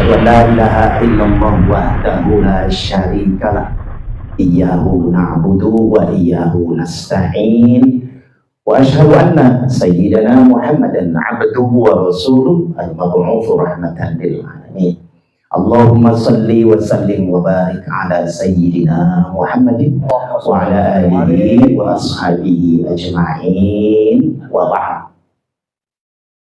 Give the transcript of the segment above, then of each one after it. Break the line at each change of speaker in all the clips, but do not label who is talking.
أشهد أن لا إله إلا الله وحده لا شريك له إياه نعبد وإياه نستعين وأشهد أن سيدنا محمدا عبده ورسوله المبعوث رحمة للعالمين اللهم صل وسلم وبارك على سيدنا محمد وعلى آله وأصحابه أجمعين وبعد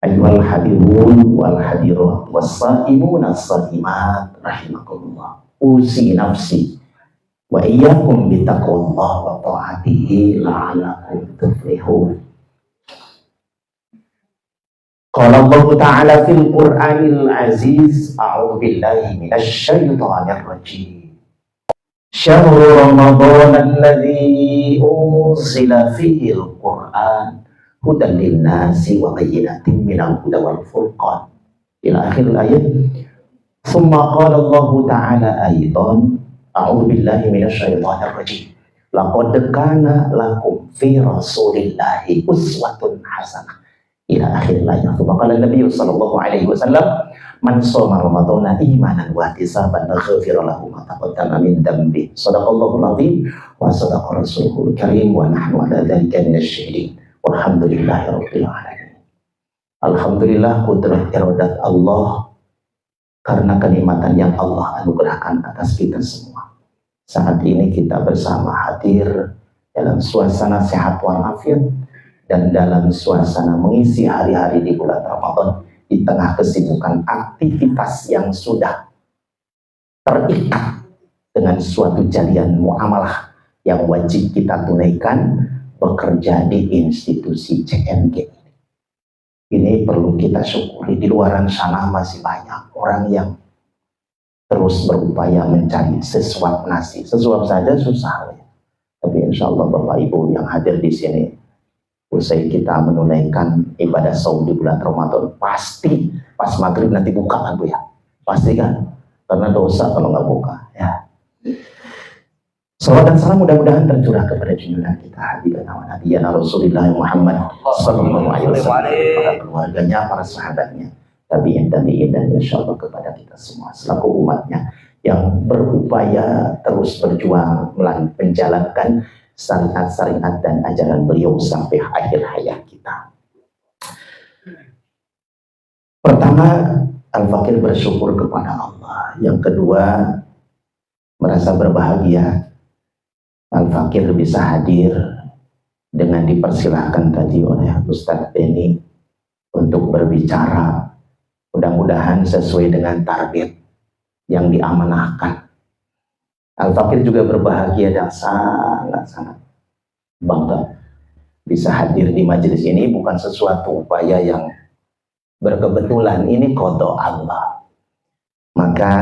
أيها الحاضرون والحاضرات والصائمون الصائمات رحمكم الله أوصي نفسي وإياكم بتقوى الله وطاعته لعلكم تفلحون. قال الله تعالى في القرآن العزيز أعوذ بالله من الشيطان الرجيم شهر رمضان الذي أنزل فيه القرآن هدى للناس وبينات من الهدى والفرقان إلى آخر الآية. ثم قال الله تعالى أيضا أعوذ بالله من الشيطان الرجيم لقد كان لكم في رسول الله أسوة حسنة إلى آخر الآية. ثم قال النبي صلى الله عليه وسلم من صام رمضان إيمانا واحتسابا غفر له ما تقدم من ذنبه صدق الله العظيم وصدق رسوله الكريم ونحن على ذلك من الشهيدين walhamdulillahi rabbil alamin. Alhamdulillah kudrat iradat Allah karena kenikmatan yang Allah anugerahkan atas kita semua. Saat ini kita bersama hadir dalam suasana sehat walafiat dan dalam suasana mengisi hari-hari di bulan Ramadan di tengah kesibukan aktivitas yang sudah terikat dengan suatu jalian muamalah yang wajib kita tunaikan bekerja di institusi CNG. Ini perlu kita syukuri. Di luaran sana masih banyak orang yang terus berupaya mencari sesuap nasi. Sesuap saja susah ya. Tapi insya Allah Bapak Ibu yang hadir di sini, usai kita menunaikan ibadah saum di bulan Ramadan, pasti pas maghrib nanti buka kan Bu ya? Pasti kan? Karena dosa kalau nggak buka ya. Salawat dan salam mudah-mudahan tercurah kepada junjungan kita Habibana wa Nabiyana Rasulullah Muhammad sallallahu alaihi wasallam, para keluarganya, para sahabatnya, tabi'in dan insyaallah kepada kita semua selaku umatnya yang berupaya terus berjuang menjalankan syariat dan ajaran beliau sampai akhir hayat kita. Pertama, Al-Fakir bersyukur kepada Allah. Yang kedua, merasa berbahagia Al-Fakir bisa hadir dengan dipersilahkan tadi oleh Ustadz Beni untuk berbicara, mudah-mudahan sesuai dengan target yang diamanahkan. Al-Fakir juga berbahagia dan sangat-sangat bangga bisa hadir di majelis ini, bukan sesuatu upaya yang berkebetulan, ini qada Allah. Maka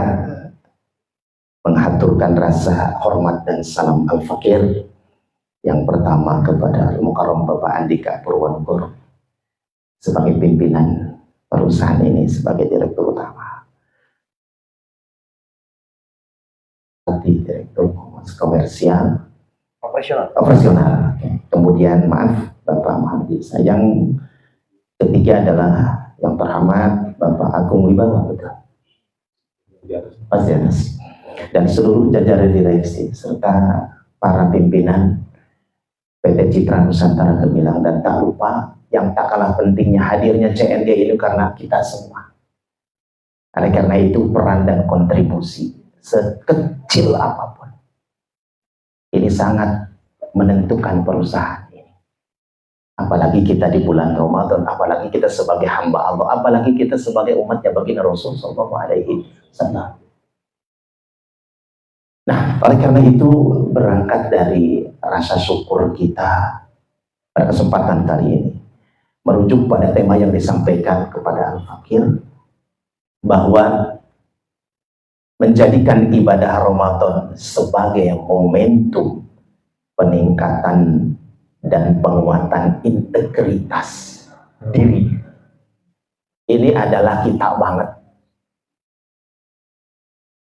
mengaturkan rasa hormat dan salam Al-Fakir yang pertama kepada Al-Mukarram Bapak Andika Purwonegoro sebagai pimpinan perusahaan ini, sebagai direktur utama, direktur komersial operasional. Kemudian maaf Bapak Muhammad Isa. Yang ketiga adalah yang terhormat Bapak Agung Wibawa, betul? Pas di atas. Dan seluruh jajaran direksi serta para pimpinan PT Citra Nusantara Gemilang, dan tak lupa yang tak kalah pentingnya hadirnya CNG ini karena kita semua. Oleh karena itu peran dan kontribusi sekecil apapun ini sangat menentukan perusahaan ini. Apalagi kita di bulan Ramadan, apalagi kita sebagai hamba Allah, apalagi kita sebagai umatnya baginda Rasul sallallahu alaihi wasallam. Nah, oleh karena itu berangkat dari rasa syukur kita pada kesempatan kali ini, merujuk pada tema yang disampaikan kepada Al-Fakir, bahwa menjadikan ibadah Ramadan sebagai momentum peningkatan dan penguatan integritas diri. Ini adalah kita banget.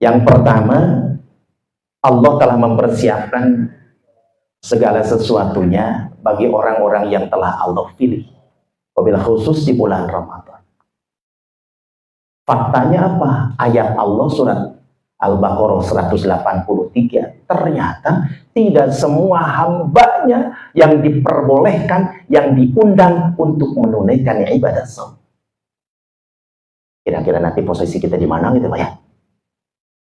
Yang pertama, Allah telah mempersiapkan segala sesuatunya bagi orang-orang yang telah Allah pilih, wabil khusus di bulan Ramadan. Faktanya apa? Ayat Allah surat Al-Baqarah 183. Ternyata tidak semua hambanya yang diperbolehkan, yang diundang untuk menunaikan ibadah saum. Kira-kira nanti posisi kita di mana gitu Pak ya?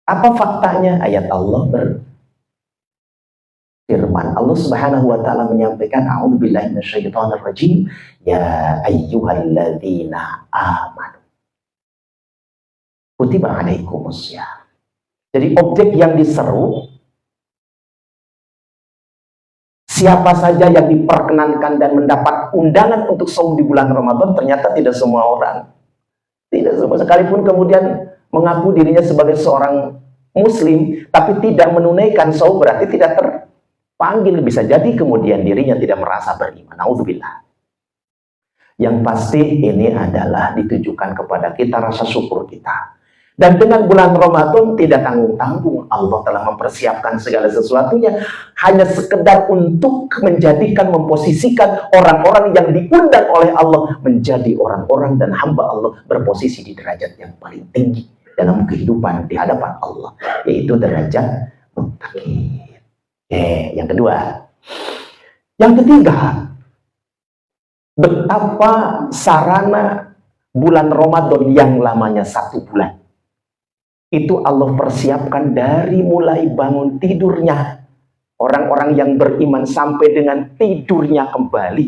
Apa faktanya? Ayat Allah berfirman, Allah Subhanahu wa taala menyampaikan, a'udzubillahi minasyaitonir rajim, ya ayyuhalladzina amanu kutiba alaikumussyam. Jadi objek yang diseru, siapa saja yang diperkenankan dan mendapat undangan untuk saum di bulan Ramadan, ternyata tidak semua orang. Tidak semua, sekalipun kemudian mengaku dirinya sebagai seorang muslim, tapi tidak menunaikan saum, berarti tidak terpanggil. Bisa jadi kemudian dirinya tidak merasa beriman. Nauzubillah. Yang pasti ini adalah ditujukan kepada kita rasa syukur kita. Dan dengan bulan Ramadan tidak tanggung-tanggung, Allah telah mempersiapkan segala sesuatunya hanya sekedar untuk menjadikan, memposisikan orang-orang yang diundang oleh Allah menjadi orang-orang dan hamba Allah berposisi di derajat yang paling tinggi dalam kehidupan di hadapan Allah, yaitu derajat muttaqin. Yang kedua. Yang ketiga, betapa sarana bulan Ramadan yang lamanya 1 bulan itu Allah persiapkan dari mulai bangun tidurnya orang-orang yang beriman sampai dengan tidurnya kembali,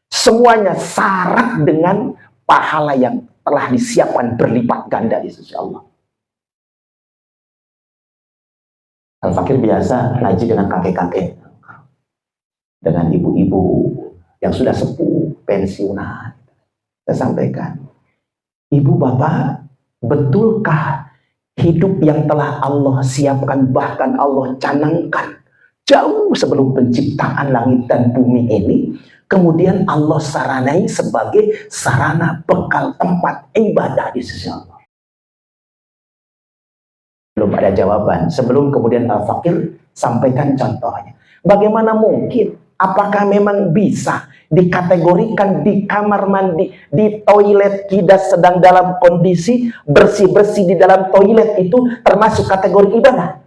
semuanya syarat dengan pahala yang telah disiapkan berlipat ganda di sisi Allah. Al-Fakir biasa ngaji dengan kakek-kakek, dengan ibu-ibu yang sudah sepuh, pensiunan. Saya sampaikan, ibu bapak, betulkah hidup yang telah Allah siapkan, bahkan Allah canangkan jauh sebelum penciptaan langit dan bumi ini, kemudian Allah saranai sebagai sarana bekal tempat ibadah di sisi Allah? Belum ada jawaban. Sebelum kemudian Al-Fakir sampaikan contohnya. Bagaimana mungkin? Apakah memang bisa dikategorikan di kamar mandi, di toilet kita sedang dalam kondisi bersih-bersih di dalam toilet itu termasuk kategori ibadah?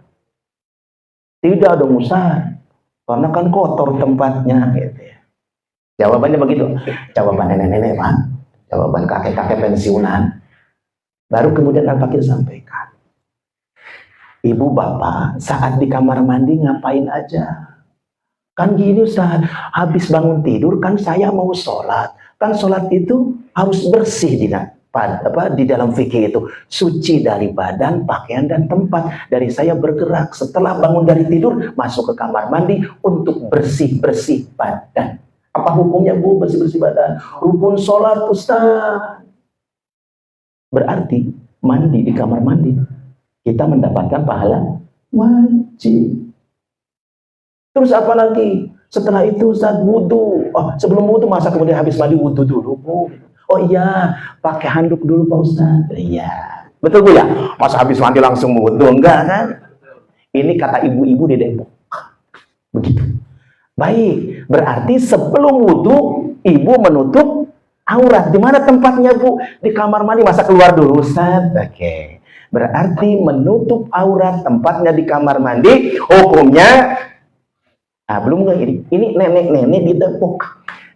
Tidak dong Ustaz, karena kan kotor tempatnya gitu ya. Jawabannya begitu. Jawaban nenek-nenek Pak, jawaban kakek-kakek pensiunan. Baru kemudian Al-Fakir sampaikan, ibu bapak saat di kamar mandi ngapain aja? Kan gini Ustaz, habis bangun tidur kan saya mau sholat. Kan sholat itu harus bersih di dalam fikih itu. Suci dari badan, pakaian, dan tempat. Dari saya bergerak setelah bangun dari tidur, masuk ke kamar mandi untuk bersih-bersih badan. Apa hukumnya Bu bersih-bersih badan? Rukun sholat Ustaz. Berarti mandi di kamar mandi, kita mendapatkan pahala wajib. Terus apa lagi? Setelah itu Ustaz wudhu. Oh, sebelum wudhu masa kemudian habis mandi wudhu dulu Bu? Oh iya, pakai handuk dulu Pak Ustaz. Iya, betul Bu ya? Masa habis mandi langsung wudhu? Enggak kan? Ini kata ibu-ibu di Depok. Begitu. Baik, berarti sebelum wudhu ibu menutup aurat. Di mana tempatnya Bu? Di kamar mandi. Masa keluar dulu Ustaz? Oke. Berarti menutup aurat tempatnya di kamar mandi, hukumnya belum ini nenek-nenek di Depok.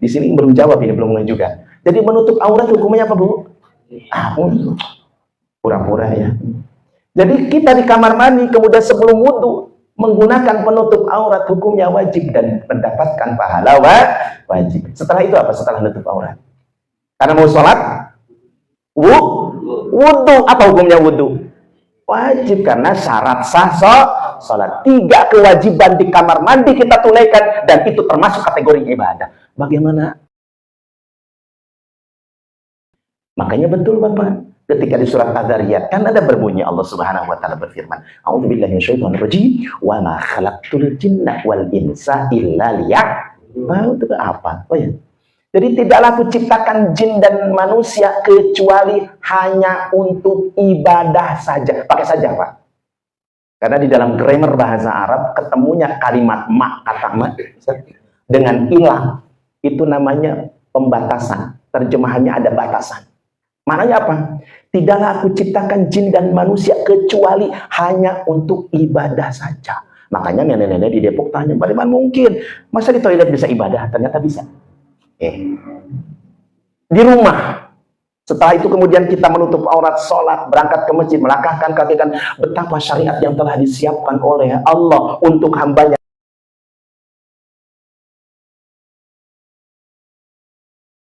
Di sini belum jawab, ini belum juga. Jadi menutup aurat hukumnya apa Bu? Pura-pura ya. Jadi kita di kamar mandi kemudian sebelum wudhu menggunakan penutup aurat, hukumnya wajib dan mendapatkan pahala wajib. Setelah itu apa? Setelah menutup aurat, karena mau sholat wudhu, apa hukumnya wudhu? Wajib, karena syarat sah sholat. 3 kewajiban di kamar mandi kita tunaikan, dan itu termasuk kategori ibadah. Bagaimana? Makanya betul Bapak, ketika di surat Az-Zariyat kan ada berbunyi, Allah Subhanahu wa taala berfirman, a'udzubillahi minasyaitonir rajim, wa ma khalaqtul jinna wal insa illa liya'budun. Itu apa? Oh ya. Jadi tidaklah aku ciptakan jin dan manusia kecuali hanya untuk ibadah saja. Pakai saja Pak. Karena di dalam grammar bahasa Arab ketemunya kalimat kata ma dengan ilah itu namanya pembatasan. Terjemahannya ada batasan. Maknanya apa? Tidaklah aku ciptakan jin dan manusia kecuali hanya untuk ibadah saja. Makanya nenek-nenek di Depok tanya, bagaimana mungkin? Masa di toilet bisa ibadah? Ternyata bisa. Di rumah. Setelah itu kemudian kita menutup aurat, sholat, berangkat ke masjid, melangkahkan kaki, kan betapa syariat yang telah disiapkan oleh Allah untuk hambanya.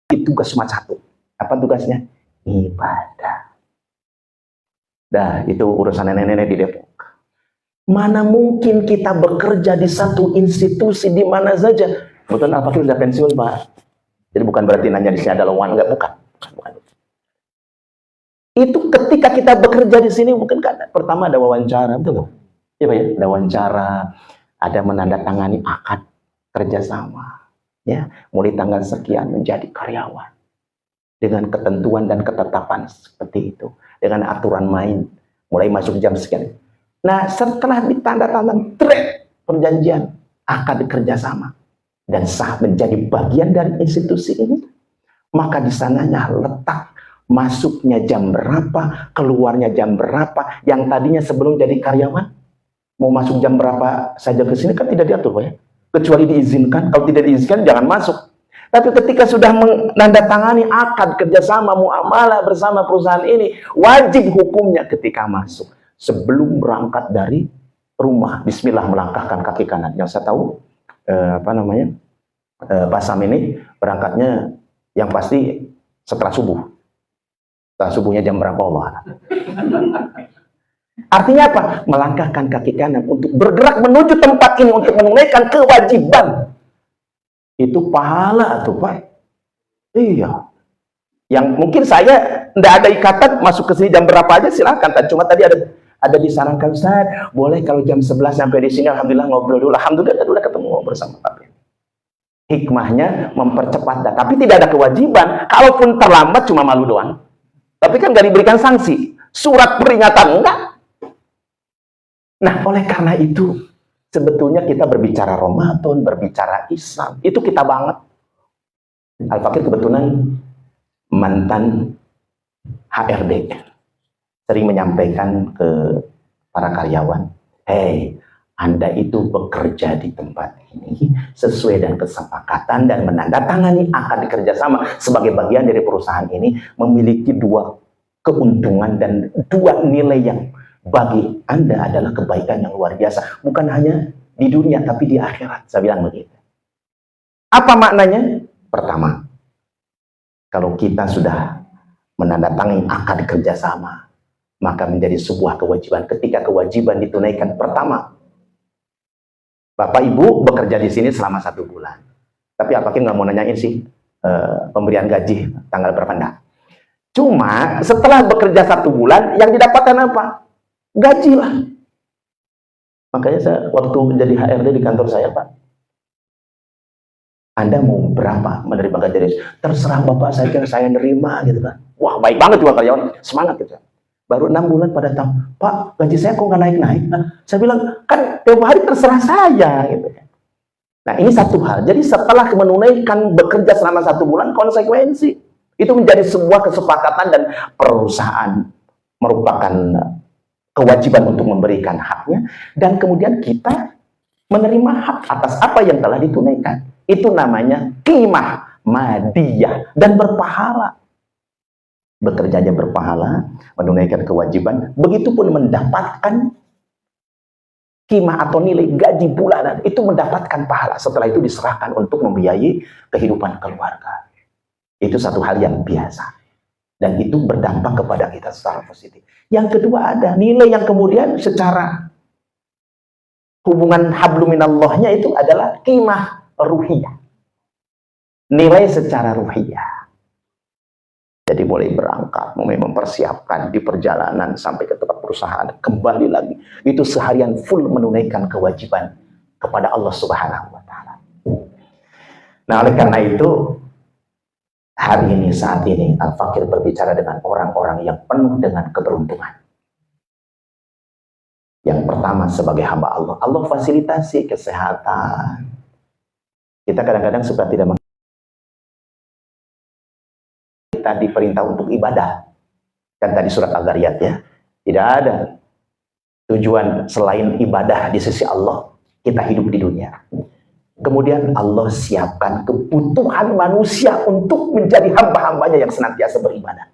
Tugas cuma satu. Apa tugasnya? Ibadah. Dah, itu urusan nenek-nenek di Depok. Mana mungkin kita bekerja di satu institusi di mana saja. Betul, Al-Fakir sudah pensiun, Pak. Jadi bukan berarti nanya di sini ada lawan, enggak, bukan. Itu ketika kita bekerja di sini mungkin kan pertama ada wawancara, betul? Ya, Pak ya, ada wawancara, ada menandatangani akad kerjasama, ya, mulai tanggal sekian menjadi karyawan dengan ketentuan dan ketetapan seperti itu, dengan aturan main, mulai masuk jam sekian. Nah, setelah ditandatangani perjanjian akad kerjasama dan sah menjadi bagian dari institusi ini, maka di sananya letak masuknya jam berapa, keluarnya jam berapa. Yang tadinya sebelum jadi karyawan mau masuk jam berapa saja ke sini kan tidak diatur, Pak ya. Kecuali diizinkan. Kalau tidak diizinkan jangan masuk. Tapi ketika sudah menandatangani akad kerjasama muamalah bersama perusahaan ini, wajib hukumnya ketika masuk sebelum berangkat dari rumah, bismillah, melangkahkan kaki kanan. Yang saya tahu Pak Sam ini berangkatnya yang pasti setelah subuh. Setelah subuhnya jam berapa, Allah? Artinya apa? Melangkahkan kaki kanan untuk bergerak menuju tempat ini untuk menunaikan kewajiban. Itu pahala tuh, Pak. Iya. Yang mungkin saya tidak ada ikatan masuk ke sini jam berapa aja silakan. Cuma tadi ada disarankan, Ustaz, boleh kalau jam 11 sampai di sini, alhamdulillah ngobrol dulu. Alhamdulillah tadi udah ketemu bersama Pak. Hikmahnya mempercepat, tapi tidak ada kewajiban. Kalaupun terlambat cuma malu doang. Tapi kan nggak diberikan sanksi, surat peringatan enggak. Nah, oleh karena itu sebetulnya kita berbicara Ramadan, berbicara Islam, itu kita banget. Al-Fakir kebetulan mantan HRD, sering menyampaikan ke para karyawan, hey, Anda itu bekerja di tempat ini sesuai dengan kesepakatan dan menandatangani akad kerjasama sebagai bagian dari perusahaan ini, memiliki dua keuntungan dan dua nilai yang bagi Anda adalah kebaikan yang luar biasa. Bukan hanya di dunia, tapi di akhirat. Saya bilang begitu. Apa maknanya? Pertama, kalau kita sudah menandatangani akad kerjasama, maka menjadi sebuah kewajiban. Ketika kewajiban ditunaikan, pertama, Bapak Ibu bekerja di sini selama 1 bulan. Tapi apakah nggak mau nanyain sih pemberian gaji tanggal berapa, enggak? Cuma setelah bekerja 1 bulan, yang didapatkan apa? Gaji lah. Makanya saya waktu jadi HRD di kantor saya, Pak, Anda mau berapa menerima gaji? Terserah Bapak, saya nerima gitu kan. Wah, baik banget juga karyawan, semangat gitu. Baru 6 bulan pada tahu, Pak, gaji saya kok nggak naik-naik? Saya bilang, kan tiap hari terserah saya gitu. Nah, ini satu hal. Jadi setelah menunaikan bekerja selama 1 bulan, konsekuensi itu menjadi sebuah kesepakatan dan perusahaan merupakan kewajiban untuk memberikan haknya, dan kemudian kita menerima hak atas apa yang telah ditunaikan. Itu namanya qimah madiyah dan berpahala. Bekerjanya berpahala, menunaikan kewajiban, begitupun mendapatkan qimah atau nilai gaji bulanan, itu mendapatkan pahala. Setelah itu diserahkan untuk membiayai kehidupan keluarga. Itu satu hal yang biasa. Dan itu berdampak kepada kita secara positif. Yang kedua, ada nilai yang kemudian secara hubungan habluminallahnya itu adalah qimah ruhiyah. Nilai secara ruhiyah. Jadi mulai berangkat, mulai mempersiapkan di perjalanan sampai ke tempat perusahaan, kembali lagi. Itu seharian full menunaikan kewajiban kepada Allah Subhanahu wa Ta'ala. Nah, oleh karena itu, hari ini, saat ini, Al-Fakir berbicara dengan orang-orang yang penuh dengan keberuntungan. Yang pertama, sebagai hamba Allah, Allah fasilitasi kesehatan. Kita kadang-kadang suka tidak kita diperintah untuk ibadah. Kan tadi surat Al-Dhariyat ya. Tidak ada tujuan selain ibadah di sisi Allah kita hidup di dunia. Kemudian Allah siapkan kebutuhan manusia untuk menjadi hamba-hambanya yang senantiasa beribadah.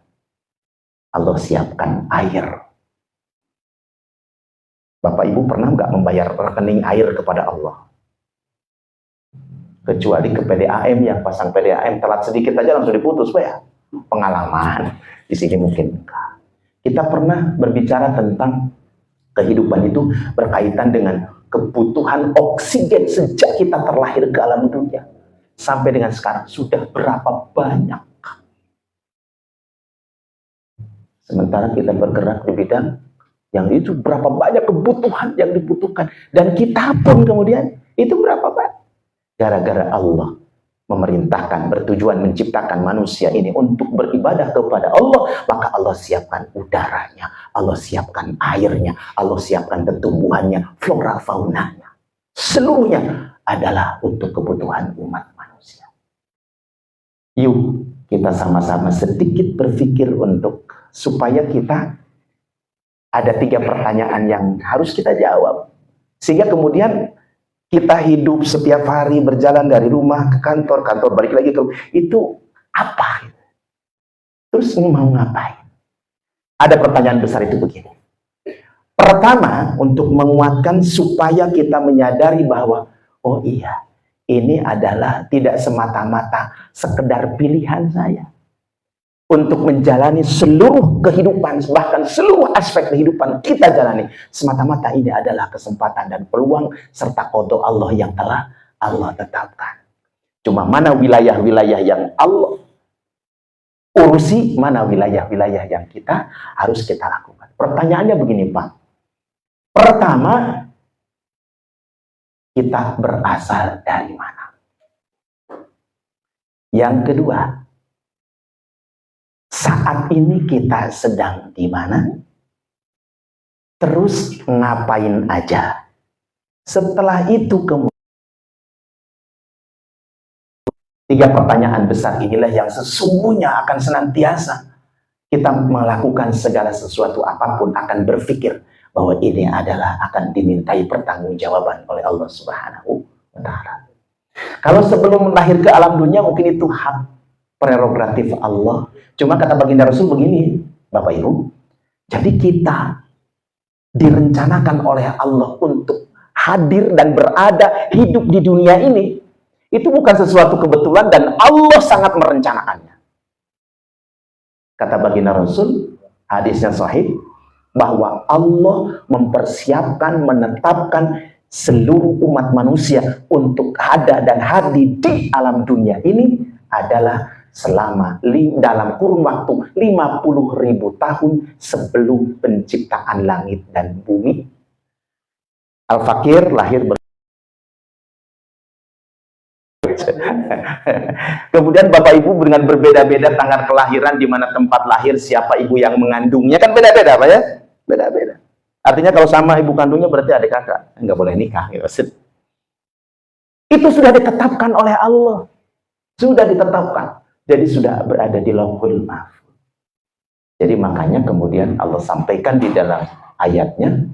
Allah siapkan air. Bapak Ibu pernah nggak membayar rekening air kepada Allah? Kecuali ke PDAM, yang pasang PDAM telat sedikit aja langsung diputus, Pak ya. Pengalaman di sini mungkin enggak. Kita pernah berbicara tentang kehidupan itu berkaitan dengan kebutuhan oksigen sejak kita terlahir ke alam dunia sampai dengan sekarang sudah berapa banyak. Sementara kita bergerak di bidang yang itu berapa banyak kebutuhan yang dibutuhkan, dan kita pun kemudian itu berapa banyak. Gara-gara Allah memerintahkan, bertujuan menciptakan manusia ini untuk beribadah kepada Allah, maka Allah siapkan udaranya, Allah siapkan airnya, Allah siapkan tumbuhannya, flora faunanya. Seluruhnya adalah untuk kebutuhan umat manusia. Yuk kita sama-sama sedikit berpikir untuk supaya kita ada 3 pertanyaan yang harus kita jawab, sehingga kemudian kita hidup setiap hari berjalan dari rumah ke kantor, kantor balik lagi ke itu apa? Terus mau ngapain? Ada pertanyaan besar itu begini. Pertama, untuk menguatkan supaya kita menyadari bahwa oh iya, ini adalah tidak semata-mata sekedar pilihan saya untuk menjalani seluruh kehidupan, bahkan seluruh aspek kehidupan kita jalani. Semata-mata ini adalah kesempatan dan peluang serta qada Allah yang telah Allah tetapkan. Cuma mana wilayah-wilayah yang Allah urusi, mana wilayah-wilayah yang kita harus kita lakukan. Pertanyaannya begini Pak. Pertama, kita berasal dari mana? Yang kedua, saat ini kita sedang di mana? Terus ngapain aja? Setelah itu kemudian 3 pertanyaan besar inilah yang sesungguhnya akan senantiasa kita melakukan segala sesuatu apapun, akan berpikir bahwa ini adalah akan dimintai pertanggungjawaban oleh Allah Subhanahu wa Ta'ala. Kalau sebelum lahir ke alam dunia mungkin itu hak prerogatif Allah. Cuma kata baginda Rasul begini, Bapak Ibu, jadi kita direncanakan oleh Allah untuk hadir dan berada hidup di dunia ini. Itu bukan sesuatu kebetulan dan Allah sangat merencanakannya. Kata baginda Rasul, hadisnya sahih, bahwa Allah mempersiapkan, menetapkan seluruh umat manusia untuk ada dan hadir di alam dunia ini adalah selama dalam kurun waktu 50.000 tahun sebelum penciptaan langit dan bumi. Al-Fakir lahir kemudian Bapak Ibu dengan berbeda-beda tanggal kelahiran, di mana tempat lahir, siapa ibu yang mengandungnya, kan beda-beda Pak ya? Beda-beda. Artinya kalau sama ibu kandungnya berarti adik kakak, nggak boleh nikah gitu. Itu sudah ditetapkan oleh Allah. Sudah ditetapkan. Jadi sudah berada di Lauhul Mahfuz. Jadi makanya kemudian Allah sampaikan di dalam ayatnya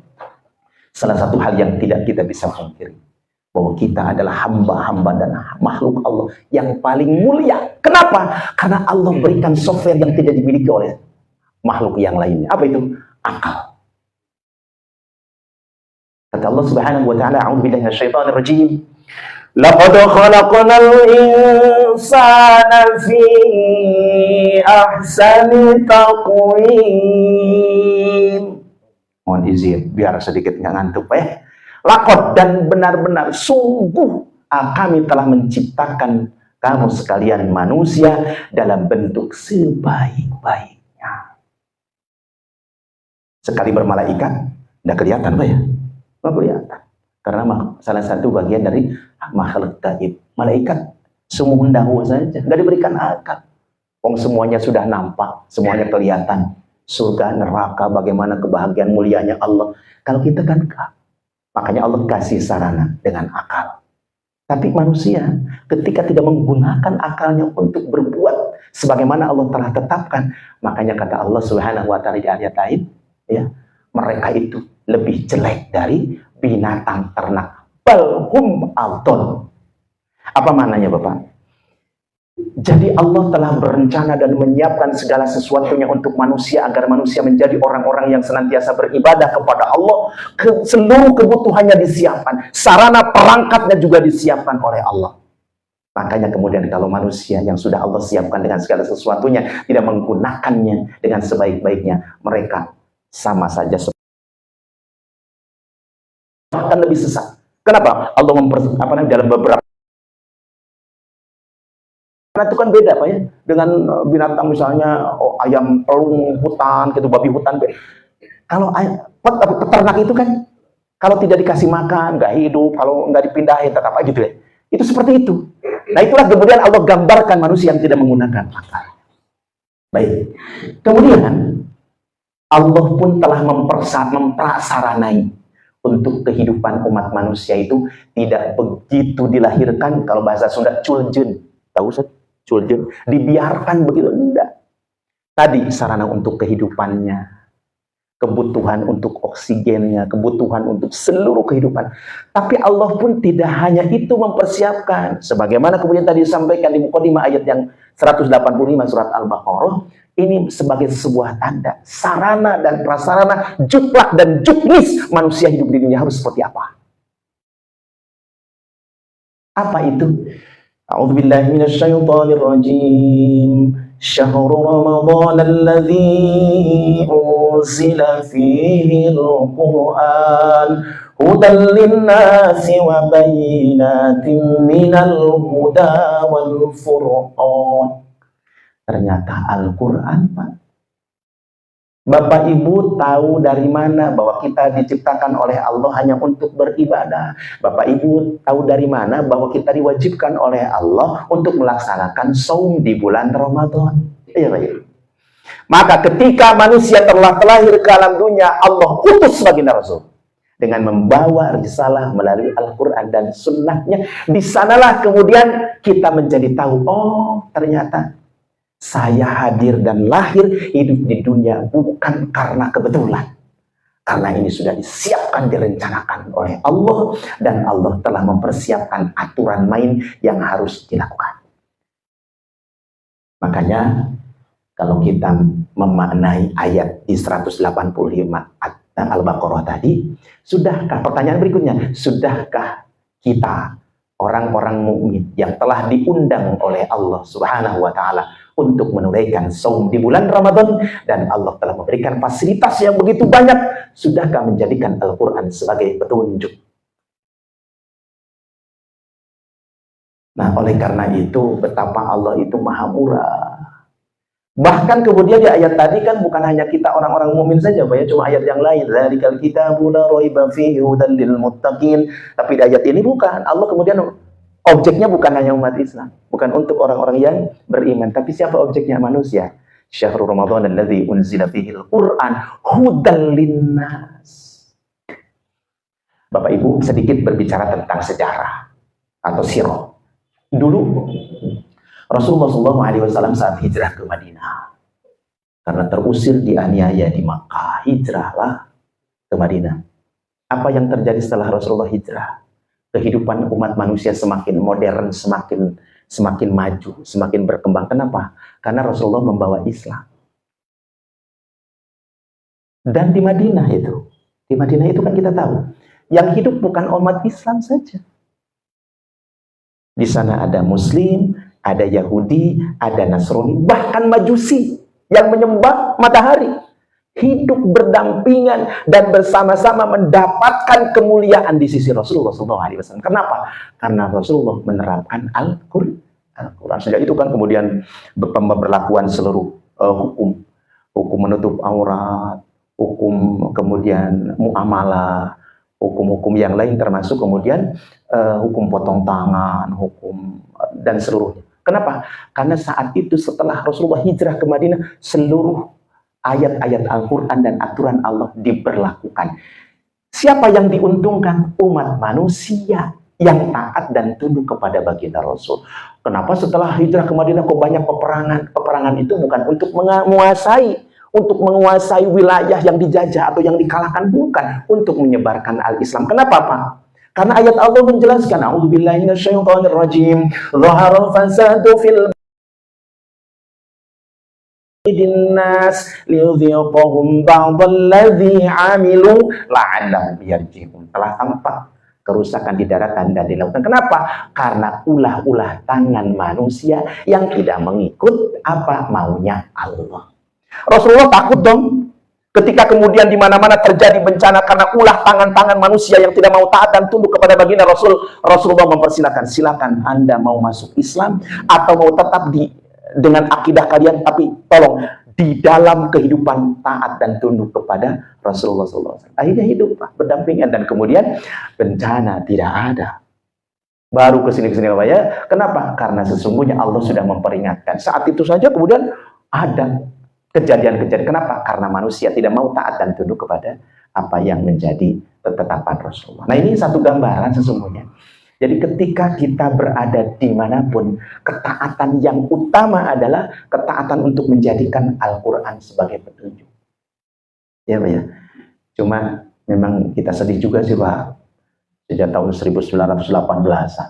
salah satu hal yang tidak kita bisa pungkiri, bahwa kita adalah hamba-hamba dan makhluk Allah yang paling mulia. Kenapa? Karena Allah berikan software yang tidak dimiliki oleh makhluk yang lainnya. Apa itu? Akal. Kata Allah Subhanahu wa Ta'ala, a'udzubillahi minasyaitonir rajim. Laqad khalaqnal insana fi ahsani taqwim. Mohon izin biar sedikit nggak ngantuk ya. Laqad, dan benar-benar sungguh kami telah menciptakan kamu sekalian manusia dalam bentuk sebaik-baiknya. Sekali bermalaikat tidak kelihatan Pak ya? Nggak kelihatan. Karena salah satu bagian dari makhluk gaib. Malaikat sumung dahu saja, nggak diberikan akal. Semuanya sudah nampak, semuanya kelihatan. Surga, neraka, bagaimana kebahagiaan mulianya Allah. Kalau kita kan enggak. Makanya Allah kasih sarana dengan akal. Tapi manusia ketika tidak menggunakan akalnya untuk berbuat sebagaimana Allah telah tetapkan, makanya kata Allah Subhanahu wa taala di ayat lain, ya, mereka itu lebih jelek dari binatang ternak. Balhum adol. Apa maknanya, Bapak? Jadi Allah telah berencana dan menyiapkan segala sesuatunya untuk manusia agar manusia menjadi orang-orang yang senantiasa beribadah kepada Allah. Seluruh kebutuhannya disiapkan, sarana perangkatnya juga disiapkan oleh Allah. Makanya kemudian kalau manusia yang sudah Allah siapkan dengan segala sesuatunya tidak menggunakannya dengan sebaik-baiknya, mereka sama saja bahkan lebih sesat. Kenapa? Allah dalam beberapa, karena itu kan beda Pak ya, dengan binatang misalnya ayam pelung hutan, gitu, babi hutan. Kalau peternak itu kan, kalau tidak dikasih makan, nggak hidup, kalau nggak dipindahin, tetap aja gitu ya. Itu seperti itu. Nah itulah kemudian Allah gambarkan manusia yang tidak menggunakan akal. Baik. Kemudian Allah pun telah memprasaranai untuk kehidupan umat manusia itu tidak begitu dilahirkan, kalau bahasa Sunda culjen. Tahu Ustaz? Culjen, dibiarkan begitu, enggak. Tadi sarana untuk kehidupannya, kebutuhan untuk oksigennya, kebutuhan untuk seluruh kehidupan. Tapi Allah pun tidak hanya itu mempersiapkan, sebagaimana kemudian tadi disampaikan di mukadimah ayat yang 185 surat Al-Baqarah, ini sebagai sebuah tanda, sarana dan prasarana, juklak dan juknis manusia hidup di dunia harus seperti apa. Apa itu? A'udzubillahi minasyaitonir rajim. Syahrul Ramadan alladzi unzila fihi al-Qur'an hudan lin-nasi wa bayyinatin minal huda wal furqan. Ternyata Al-Quran, Pak. Bapak Ibu tahu dari mana bahwa kita diciptakan oleh Allah hanya untuk beribadah? Bapak Ibu tahu dari mana bahwa kita diwajibkan oleh Allah untuk melaksanakan saum di bulan Ramadan? Iya, Pak Ibu. Maka ketika manusia telah terlahir ke alam dunia, Allah utus baginda Rasul dengan membawa risalah melalui Al-Quran dan sunnahnya. Di sanalah kemudian kita menjadi tahu, oh ternyata saya hadir dan lahir hidup di dunia bukan karena kebetulan. Karena ini sudah disiapkan, direncanakan oleh Allah. Dan Allah telah mempersiapkan aturan main yang harus dilakukan. Makanya kalau kita memaknai ayat di 185 Al-Baqarah tadi, sudahkah, pertanyaan berikutnya, sudahkah kita orang-orang mukmin yang telah diundang oleh Allah Subhanahu wa taala untuk menunaikan saum di bulan Ramadan, dan Allah telah memberikan fasilitas yang begitu banyak, sudahkah menjadikan Al-Quran sebagai petunjuk? Nah, oleh karena itu betapa Allah itu maha murah. Bahkan kemudian di ayat tadi kan bukan hanya kita orang-orang mukmin saja, Pak ya, cuma ayat yang lain, dzalikal kitabu la raiba fihi hudan lil muttaqin. Tapi di ayat ini bukan, Allah kemudian objeknya bukan hanya umat Islam, bukan untuk orang-orang yang beriman, tapi siapa objeknya? Manusia. Syahrul Ramadan alladzi unzila fihil Qur'an hudan linnas. Bapak Ibu, sedikit berbicara tentang sejarah atau sirah. Dulu Rasulullah SAW saat hijrah ke Madinah, karena terusir dianiaya di Makkah, hijrahlah ke Madinah. Apa yang terjadi setelah Rasulullah hijrah? Kehidupan umat manusia semakin modern, semakin maju, semakin berkembang. Kenapa? Karena Rasulullah membawa Islam. Dan di Madinah itu kan kita tahu, yang hidup bukan umat Islam saja. Di sana ada Muslim, ada Yahudi, ada Nasrani, bahkan Majusi yang menyembah matahari. Hidup berdampingan dan bersama-sama mendapatkan kemuliaan di sisi Rasulullah SAW. Kenapa? Karena Rasulullah menerapkan Al-Quran. Sejak itu kan kemudian pemberlakuan seluruh hukum menutup aurat, hukum kemudian muamalah, hukum-hukum yang lain termasuk kemudian hukum potong tangan, hukum dan seluruhnya. Kenapa? Karena saat itu setelah Rasulullah hijrah ke Madinah, seluruh ayat-ayat Al-Quran dan aturan Allah diberlakukan. Siapa yang diuntungkan? Umat manusia. yang taat dan tunduk kepada baginda Rasul. Kenapa setelah hijrah ke Madinah kok banyak peperangan? Peperangan itu bukan untuk menguasai wilayah yang dijajah atau yang dikalahkan, bukan, untuk menyebarkan al-Islam. Kenapa, Pak? Karena ayat Allah menjelaskan, a'udzubillahi minasyaitonirrajim, dhaharal fasadu fil dinnas liyudhiqahum ba'dalladzi 'amilu la'allahum yarji'un. Telah tampak kerusakan di daratan dan di lautan. Kenapa? Karena ulah-ulah tangan manusia yang tidak mengikut apa maunya Allah. Rasulullah takut dong ketika kemudian di mana-mana terjadi bencana karena ulah tangan-tangan manusia yang tidak mau taat dan tunduk kepada baginda Rasul. Rasulullah mempersilahkan, silakan Anda mau masuk Islam atau mau tetap dengan akidah kalian, tapi tolong di dalam kehidupan taat dan tunduk kepada Rasulullah SAW. Akhirnya hidup berdampingan dan kemudian bencana tidak ada. Baru kesini-kesini apa ya? Kenapa? Karena sesungguhnya Allah sudah memperingatkan. Saat itu saja kemudian ada kejadian-kejadian. Kenapa? Karena manusia tidak mau taat dan tunduk kepada apa yang menjadi ketetapan Rasulullah. Nah, ini satu gambaran sesungguhnya. Jadi ketika kita berada dimanapun, ketaatan yang utama adalah ketaatan untuk menjadikan Al-Quran sebagai petunjuk. Ya, Pak ya. Cuma memang kita sedih juga sih, Pak. Sejak tahun 1918-an,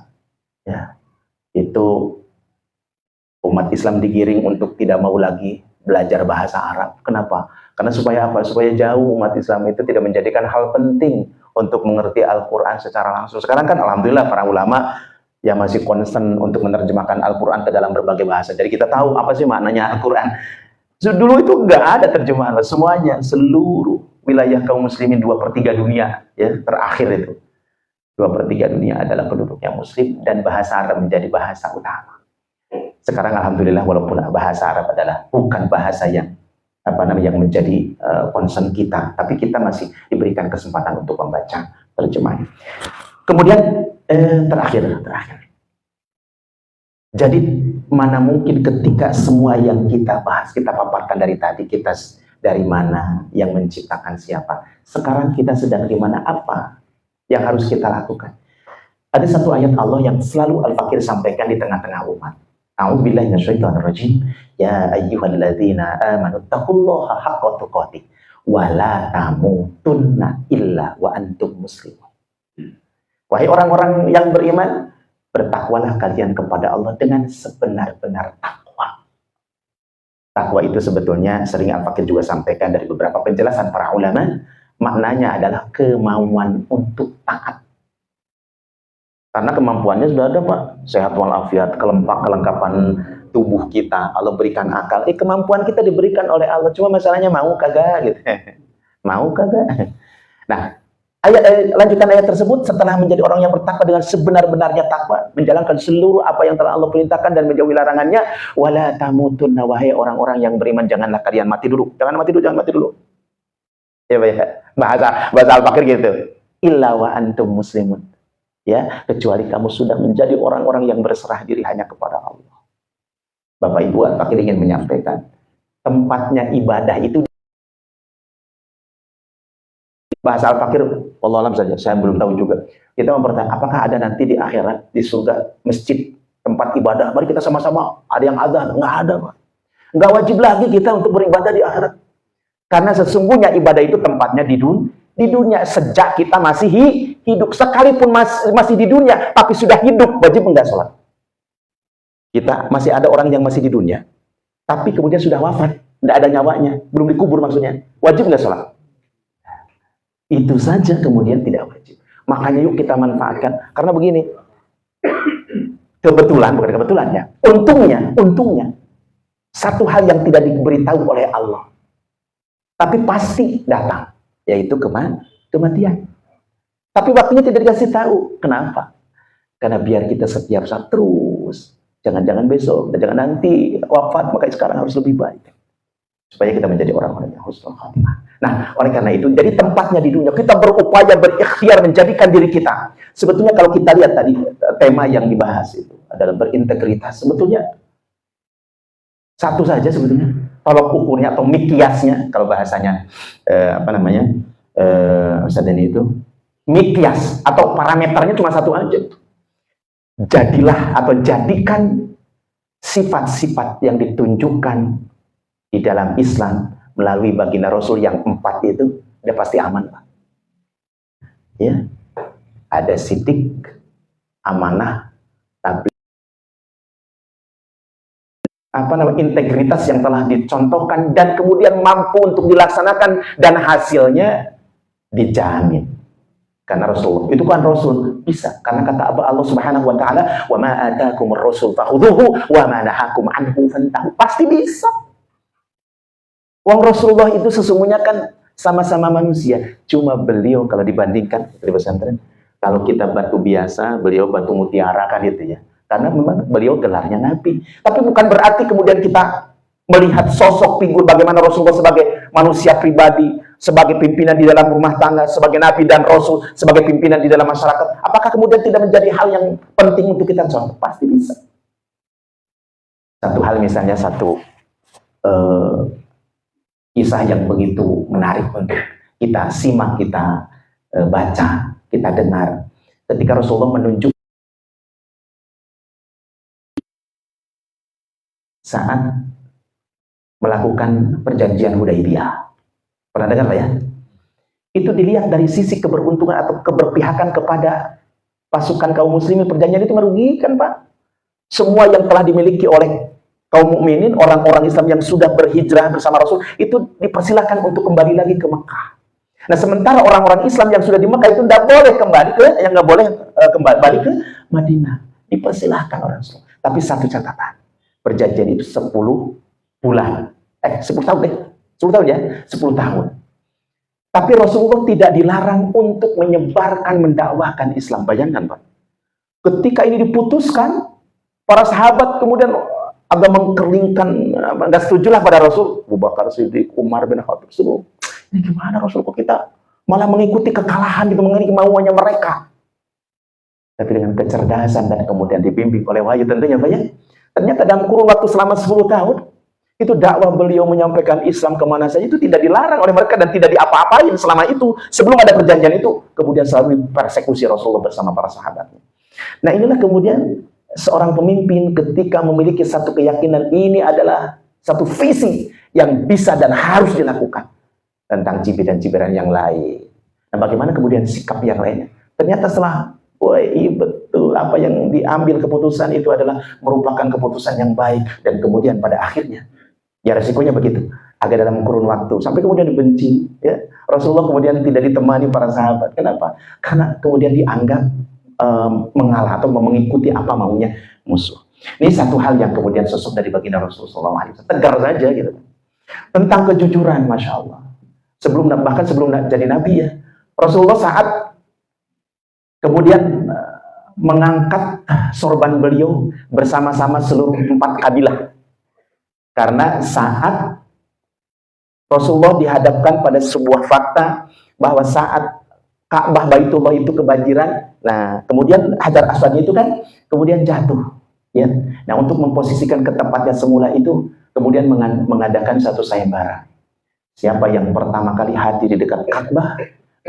ya, itu umat Islam digiring untuk tidak mau lagi belajar bahasa Arab. Kenapa? Karena supaya apa? Supaya jauh umat Islam itu tidak menjadikan hal penting untuk mengerti Al-Quran secara langsung. Sekarang kan alhamdulillah para ulama yang masih concern untuk menerjemahkan Al-Quran ke dalam berbagai bahasa. Jadi kita tahu apa sih maknanya Al-Quran. Dulu itu nggak ada terjemahan, semuanya, seluruh wilayah kaum muslimin 2/3 dunia, ya, terakhir itu 2/3 dunia adalah penduduknya muslim dan bahasa Arab menjadi bahasa utama. Sekarang alhamdulillah walaupun bahasa Arab adalah bukan bahasa yang yang menjadi concern kita, tapi kita masih diberikan kesempatan untuk membaca terjemahan. Kemudian terakhir. Jadi mana mungkin ketika semua yang kita bahas, kita paparkan dari tadi, kita dari mana, yang menciptakan siapa, sekarang kita sedang di mana, apa yang harus kita lakukan. Ada satu ayat Allah yang selalu Al-Fakir sampaikan di tengah-tengah umat. A'udzubillahi minasyaitonirrajim. Ya ayyuhalladzina amanu taqullaha haqqa tuqatih wa la tamutunna illa wa antum muslimun. Wahai orang-orang yang beriman, bertakwalah kalian kepada Allah dengan sebenar-benar takwa. Takwa itu sebetulnya sering Al-Fakir juga sampaikan dari beberapa penjelasan para ulama, maknanya adalah kemauan untuk taat. Karena kemampuannya sudah ada, Pak. Sehat walafiat, kelengkapan tubuh kita, Allah berikan akal. Kemampuan kita diberikan oleh Allah. Cuma masalahnya mau kagak gitu. Mau kagak? Nah, lanjutan ayat tersebut, setelah menjadi orang yang bertakwa dengan sebenar-benarnya takwa, menjalankan seluruh apa yang telah Allah perintahkan dan menjauhi larangannya, wala tamutunna, wahai orang-orang yang beriman, janganlah kalian mati dulu. Jangan mati dulu. Ya, bahasa Al-Fakir gitu. Illa wa antum muslimun. Ya, kecuali kamu sudah menjadi orang-orang yang berserah diri hanya kepada Allah. Bapak Ibu, Al-Fakir ingin menyampaikan, tempatnya ibadah itu, bahasa Al-Fakir, Allah alam saja, saya belum tahu juga. Kita mempertanyaan, apakah ada nanti di akhirat, di surga, masjid, tempat ibadah, mari kita sama-sama, ada yang azan? Nggak ada, Pak. Nggak wajib lagi kita untuk beribadah di akhirat. Karena sesungguhnya ibadah itu tempatnya di dunia. Sejak kita masih hidup, sekalipun masih di dunia, tapi sudah hidup, wajib enggak sholat? Kita masih ada orang yang masih di dunia, tapi kemudian sudah wafat, tidak ada nyawanya, belum dikubur maksudnya, wajib enggak sholat? Itu saja kemudian tidak wajib. Makanya yuk kita manfaatkan, karena begini, bukan kebetulan ya, untungnya, satu hal yang tidak diberitahu oleh Allah, tapi pasti datang, yaitu kematian. Tapi waktunya tidak dikasih tahu. Kenapa? Karena biar kita setiap saat terus, jangan-jangan besok, dan jangan nanti wafat, maka sekarang harus lebih baik. Supaya kita menjadi orang-orang yang husnul khatimah. Nah, oleh karena itu, jadi tempatnya di dunia, kita berupaya, berikhtiar menjadikan diri kita. Sebetulnya kalau kita lihat tadi, tema yang dibahas itu adalah berintegritas. Sebetulnya, satu saja sebetulnya, tolok ukurnya atau mikiasnya, kalau bahasanya, Ustaz Denny itu, mikyas atau parameternya cuma satu aja. Jadilah atau jadikan sifat-sifat yang ditunjukkan di dalam Islam melalui baginda Rasul yang 4 itu, udah pasti aman, Pak. Ya, ada sidik, amanah, tabligh, integritas yang telah dicontohkan dan kemudian mampu untuk dilaksanakan dan hasilnya dijamin. Karena Rasul itu kan Rasul bisa, karena kata Allah Subhanahu wa taala, "Wa ma ataakumur rasul fakhudhuhu wa ma nahakum anhu fantahu." Pasti bisa. Wong Rasulullah itu sesungguhnya kan sama-sama manusia, cuma beliau kalau dibandingkan di pesantren, kalau kita batu biasa, beliau batu mutiara kan itu ya. Karena memang beliau gelarnya nabi. Tapi bukan berarti kemudian kita melihat sosok figur bagaimana Rasulullah sebagai manusia pribadi, sebagai pimpinan di dalam rumah tangga, sebagai nabi dan rasul, sebagai pimpinan di dalam masyarakat. Apakah kemudian tidak menjadi hal yang penting untuk kita contoh? Pasti bisa. Satu hal misalnya, kisah yang begitu menarik untuk kita simak, kita baca, kita dengar. Ketika Rasulullah menunjuk saat melakukan perjanjian Hudaybiyah. Pernah dengar ya? Itu dilihat dari sisi keberuntungan atau keberpihakan kepada pasukan kaum muslimin. Perjanjian itu merugikan, Pak. Semua yang telah dimiliki oleh kaum mukminin, orang-orang Islam yang sudah berhijrah bersama Rasul, itu dipersilahkan untuk kembali lagi ke Mekah. Nah, sementara orang-orang Islam yang sudah di Mekah itu tidak boleh kembali kembali ke Madinah. Dipersilahkan orang Islam. Tapi satu catatan, perjanjian itu 10 bulan. 10 tahun deh. 10 tahun ya? 10 tahun. Tapi Rasulullah tidak dilarang untuk menyebarkan, mendakwahkan Islam. Bayangkan, Pak. Ketika ini diputuskan, para sahabat kemudian agak mengkeringkan, nggak setujulah pada Rasul. Abu Bakar Siddiq, Umar bin Khattab, ini gimana Rasul, kok kita malah mengikuti kekalahan, gitu, mengikuti mauannya mereka. Tapi dengan kecerdasan dan kemudian dibimbing oleh wahyu tentunya, Pak ya. Ternyata dalam kurun waktu selama 10 tahun, itu dakwah beliau menyampaikan Islam kemana saja, itu tidak dilarang oleh mereka dan tidak diapa-apain selama itu. Sebelum ada perjanjian itu, kemudian selalu persekusi Rasulullah bersama para sahabatnya. Nah, inilah kemudian seorang pemimpin ketika memiliki satu keyakinan, ini adalah satu visi yang bisa dan harus dilakukan tentang cibiran-cibiran yang lain. Nah, bagaimana kemudian sikap yang lainnya? Ternyata setelah betul apa yang diambil keputusan itu adalah merupakan keputusan yang baik, dan kemudian pada akhirnya ya resikonya begitu, agak dalam kurun waktu sampai kemudian dibenci ya. Rasulullah kemudian tidak ditemani para sahabat. Kenapa? Karena kemudian dianggap mengalah atau mengikuti apa maunya musuh. Ini satu hal yang kemudian sosok dari baginda Rasulullah SAW, tegar saja gitu. Tentang kejujuran, Masya Allah, bahkan sebelum jadi nabi ya, Rasulullah saat kemudian mengangkat sorban beliau bersama-sama seluruh 4 kabilah. Karena saat Rasulullah dihadapkan pada sebuah fakta bahwa saat Ka'bah Baitullah itu kebanjiran, nah kemudian Hajar Aswad itu kan kemudian jatuh ya. Nah, untuk memposisikan ke tempatnya semula itu, kemudian mengadakan satu sayembara. Siapa yang pertama kali hadir di dekat Ka'bah,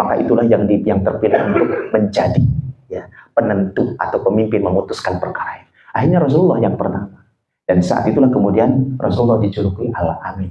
maka itulah yang terpilih untuk menjadi ya penentu atau pemimpin memutuskan perkara ini. Akhirnya Rasulullah yang pertama. Dan saat itulah kemudian Rasulullah dijuluki Al-Amin.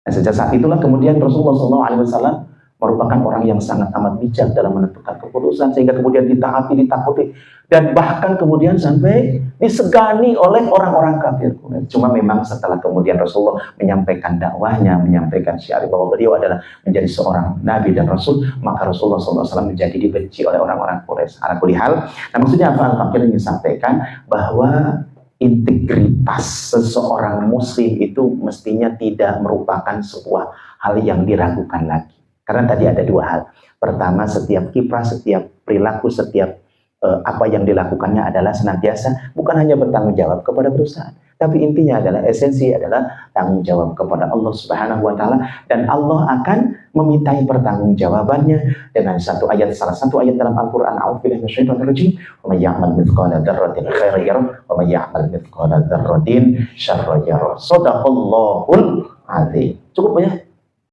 Dan sejak saat itulah kemudian Rasulullah SAW merupakan orang yang sangat amat bijak dalam menentukan keputusan, sehingga kemudian ditaati, ditakuti, dan bahkan kemudian sampai disegani oleh orang-orang kafir. Cuma memang setelah kemudian Rasulullah menyampaikan dakwahnya, menyampaikan syiar bahwa beliau adalah menjadi seorang nabi dan rasul, maka Rasulullah SAW menjadi dibenci oleh orang-orang Quraisy. Ala kulli hal, nah maksudnya apa? Al-Fakir ingin sampaikan bahwa integritas seseorang muslim itu mestinya tidak merupakan sebuah hal yang diragukan lagi. Karena tadi ada 2 hal. Pertama, setiap kiprah, setiap perilaku, setiap apa yang dilakukannya adalah senantiasa bukan hanya bertanggung jawab kepada perusahaan, tapi intinya adalah esensi adalah tanggung jawab kepada Allah Subhanahu wa taala, dan Allah akan memintai pertanggungjawabannya dengan salah satu ayat dalam Al-Qur'an, a'udzubillahi minasyaitonir rajim, wa may ya'mal mithqala dzarratin khairan yarah wa may ya'mal mithqala dzarratin syarran yarah. Shadaqallahul azim. Cukup ya?